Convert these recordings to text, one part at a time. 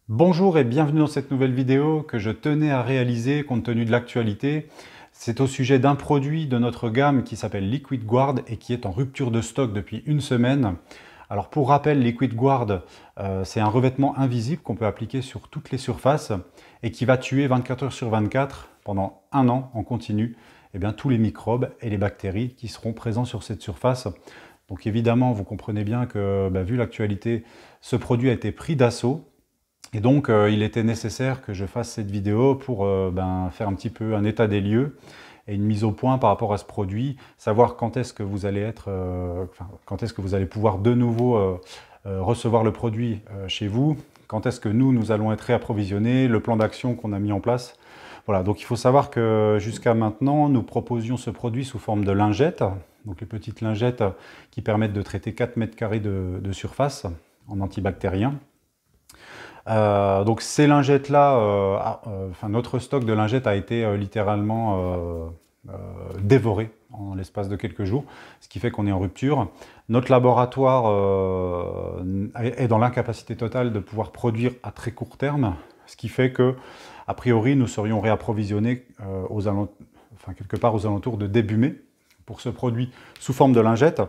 Bonjour et bienvenue dans cette nouvelle vidéo que je tenais à réaliser compte tenu de l'actualité. C'est au sujet d'un produit de notre gamme qui s'appelle Liquid Guard et qui est en rupture de stock depuis une semaine. Alors pour rappel, Liquid Guard, c'est un revêtement invisible qu'on peut appliquer sur toutes les surfaces et qui va tuer 24 heures sur 24 pendant un an en continu tous les microbes et les bactéries qui seront présents sur cette surface. Donc évidemment, vous comprenez bien que vu l'actualité, ce produit a été pris d'assaut. Et donc, il était nécessaire que je fasse cette vidéo pour faire un petit peu un état des lieux et une mise au point par rapport à ce produit, savoir quand est-ce que vous allez quand est-ce que vous allez pouvoir de nouveau recevoir le produit chez vous, quand est-ce que nous allons être réapprovisionnés, le plan d'action qu'on a mis en place. Voilà, donc il faut savoir que jusqu'à maintenant, nous proposions ce produit sous forme de lingettes, donc les petites lingettes qui permettent de traiter 4 mètres carrés de surface en antibactérien. Donc ces lingettes-là, notre stock de lingettes a été littéralement dévoré en l'espace de quelques jours, ce qui fait qu'on est en rupture. Notre laboratoire est dans l'incapacité totale de pouvoir produire à très court terme, ce qui fait que, a priori, nous serions réapprovisionnés quelque part aux alentours de début mai pour ce produit sous forme de lingettes.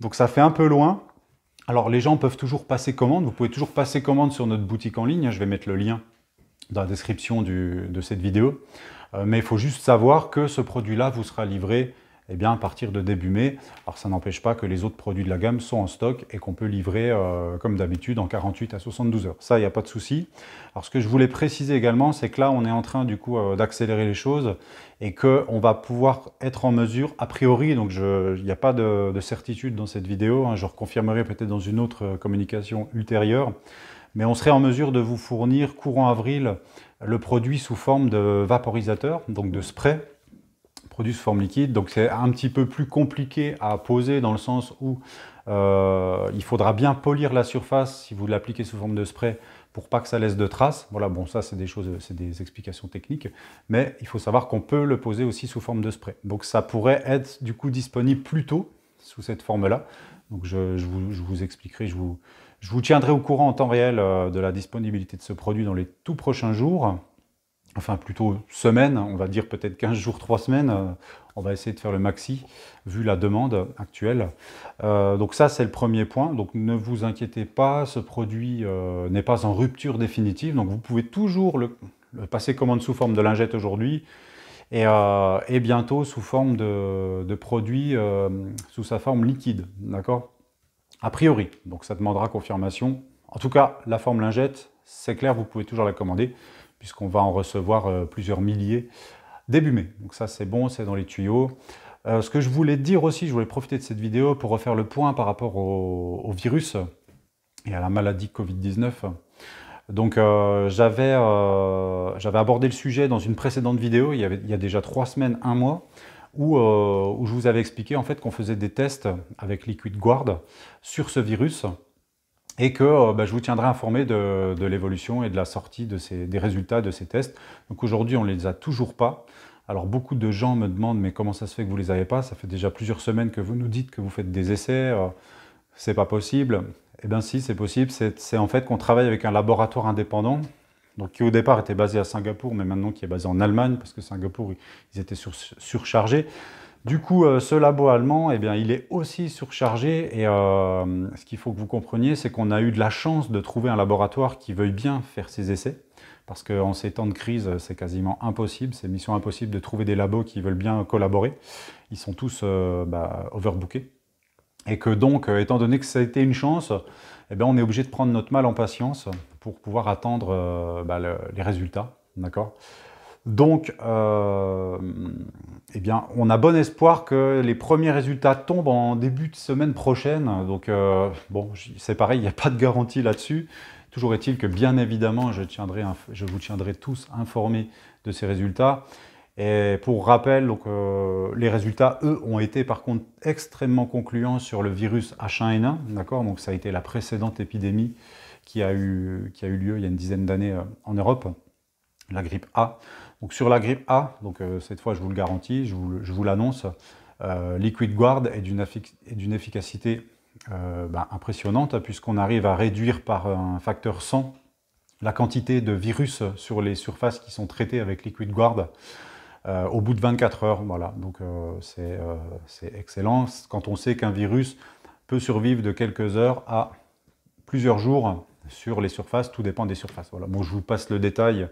Donc ça fait un peu loin. Alors les gens peuvent toujours passer commande, vous pouvez toujours passer commande sur notre boutique en ligne, je vais mettre le lien dans la description de cette vidéo, mais il faut juste savoir que ce produit-là vous sera livré à partir de début mai. Alors ça n'empêche pas que les autres produits de la gamme sont en stock et qu'on peut livrer comme d'habitude en 48 à 72 heures. Ça, il n'y a pas de souci. Alors ce que je voulais préciser également, c'est que là on est en train du coup d'accélérer les choses et qu'on va pouvoir être en mesure, a priori, donc il n'y a pas de certitude dans cette vidéo, je reconfirmerai peut-être dans une autre communication ultérieure, mais on serait en mesure de vous fournir courant avril le produit sous forme de vaporisateur, donc de spray, produit sous forme liquide. Donc c'est un petit peu plus compliqué à poser dans le sens où il faudra bien polir la surface si vous l'appliquez sous forme de spray pour pas que ça laisse de traces. Voilà, bon ça c'est des choses, c'est des explications techniques, mais il faut savoir qu'on peut le poser aussi sous forme de spray. Donc ça pourrait être du coup disponible plus tôt sous cette forme-là. Donc je vous expliquerai, je vous tiendrai au courant en temps réel de la disponibilité de ce produit dans les tout prochains jours. Enfin plutôt semaines, on va dire peut-être 15 jours, 3 semaines, on va essayer de faire le maxi, vu la demande actuelle. Donc ça c'est le premier point, donc ne vous inquiétez pas, ce produit n'est pas en rupture définitive, donc vous pouvez toujours le passer commande sous forme de lingette aujourd'hui, et bientôt sous forme de produit, sous sa forme liquide, d'accord? A priori, donc ça demandera confirmation. En tout cas, la forme lingette, c'est clair, vous pouvez toujours la commander, puisqu'on va en recevoir plusieurs milliers début mai. Donc ça c'est bon, c'est dans les tuyaux. Ce que je voulais dire aussi, je voulais profiter de cette vidéo pour refaire le point par rapport au virus et à la maladie Covid-19. Donc j'avais abordé le sujet dans une précédente vidéo, il y a déjà 3 semaines, 1 mois, où je vous avais expliqué en fait qu'on faisait des tests avec Liquid Guard sur ce virus, et que je vous tiendrai informé de l'évolution et de la sortie des résultats de ces tests. Donc aujourd'hui, on ne les a toujours pas. Alors beaucoup de gens me demandent, mais comment ça se fait que vous ne les avez pas? Ça fait déjà plusieurs semaines que vous nous dites que vous faites des essais, c'est pas possible. Eh bien si, c'est possible, c'est en fait qu'on travaille avec un laboratoire indépendant, donc qui au départ était basé à Singapour, mais maintenant qui est basé en Allemagne, parce que Singapour, ils étaient surchargés. Du coup, ce labo allemand, il est aussi surchargé, et ce qu'il faut que vous compreniez, c'est qu'on a eu de la chance de trouver un laboratoire qui veuille bien faire ses essais, parce qu'en ces temps de crise, c'est quasiment impossible, c'est mission impossible de trouver des labos qui veulent bien collaborer. Ils sont tous overbookés. Et que donc, étant donné que ça a été une chance, on est obligé de prendre notre mal en patience pour pouvoir attendre les résultats, d'accord ? Donc, on a bon espoir que les premiers résultats tombent en début de semaine prochaine. Donc, bon, c'est pareil, il n'y a pas de garantie là-dessus. Toujours est-il que, bien évidemment, je vous tiendrai tous informés de ces résultats. Et pour rappel, donc, les résultats, eux, ont été par contre extrêmement concluants sur le virus H1N1. D'accord ? Donc, ça a été la précédente épidémie qui a eu lieu il y a une dizaine d'années en Europe, la grippe A. Donc sur la grippe A, donc cette fois je vous le garantis, je vous l'annonce, Liquid Guard est d'une efficacité impressionnante, puisqu'on arrive à réduire par un facteur 100 la quantité de virus sur les surfaces qui sont traitées avec LiquidGuard au bout de 24 heures. Voilà, donc c'est excellent quand on sait qu'un virus peut survivre de quelques heures à plusieurs jours sur les surfaces, tout dépend des surfaces. Voilà. Bon, je vous passe le détail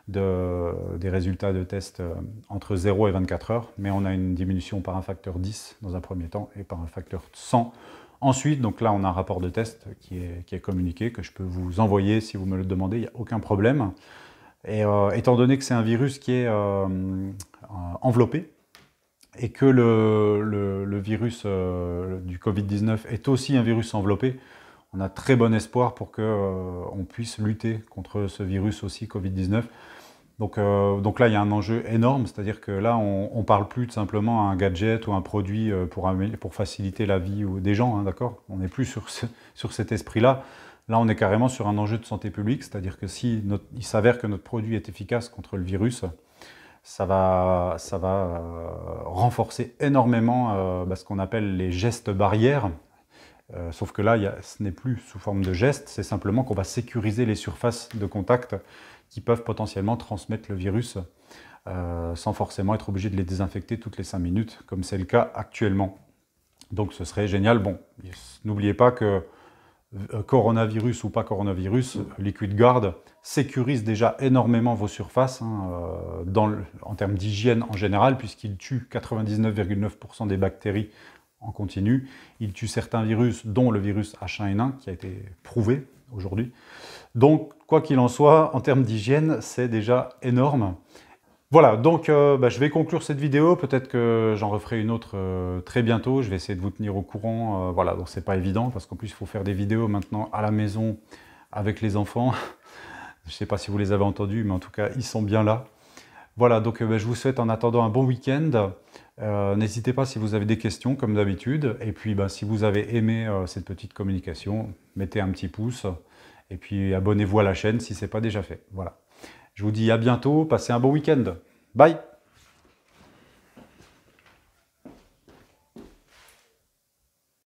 des résultats de test entre 0 et 24 heures, mais on a une diminution par un facteur 10 dans un premier temps et par un facteur 100 ensuite. Donc là, on a un rapport de test qui est communiqué, que je peux vous envoyer si vous me le demandez, il n'y a aucun problème. Et étant donné que c'est un virus qui est enveloppé, et que le virus du Covid-19 est aussi un virus enveloppé, on a très bon espoir pour qu'on puisse lutter contre ce virus aussi Covid-19. Donc là, il y a un enjeu énorme, c'est-à-dire que là, on ne parle plus de simplement un gadget ou un produit pour faciliter la vie des gens, hein, d'accord? On n'est plus sur cet esprit-là. Là, on est carrément sur un enjeu de santé publique, c'est-à-dire que si il s'avère que notre produit est efficace contre le virus, ça va renforcer énormément ce qu'on appelle les gestes barrières. Sauf que là, ce n'est plus sous forme de gestes, c'est simplement qu'on va sécuriser les surfaces de contact qui peuvent potentiellement transmettre le virus sans forcément être obligé de les désinfecter toutes les 5 minutes, comme c'est le cas actuellement. Donc ce serait génial. Bon, n'oubliez pas que coronavirus ou pas coronavirus, LiquidGuard sécurise déjà énormément vos surfaces en termes d'hygiène en général, puisqu'il tue 99,9% des bactéries en continu. Il tue certains virus, dont le virus H1N1, qui a été prouvé aujourd'hui. Donc, quoi qu'il en soit, en termes d'hygiène, c'est déjà énorme. Voilà, donc je vais conclure cette vidéo. Peut-être que j'en referai une autre très bientôt. Je vais essayer de vous tenir au courant. Voilà, donc c'est pas évident, parce qu'en plus, il faut faire des vidéos maintenant à la maison avec les enfants. Je ne sais pas si vous les avez entendus, mais en tout cas, ils sont bien là. Voilà, donc je vous souhaite en attendant un bon week-end. N'hésitez pas si vous avez des questions, comme d'habitude. Et puis, si vous avez aimé cette petite communication, mettez un petit pouce. Et puis, abonnez-vous à la chaîne si ce n'est pas déjà fait. Voilà. Je vous dis à bientôt. Passez un bon week-end. Bye!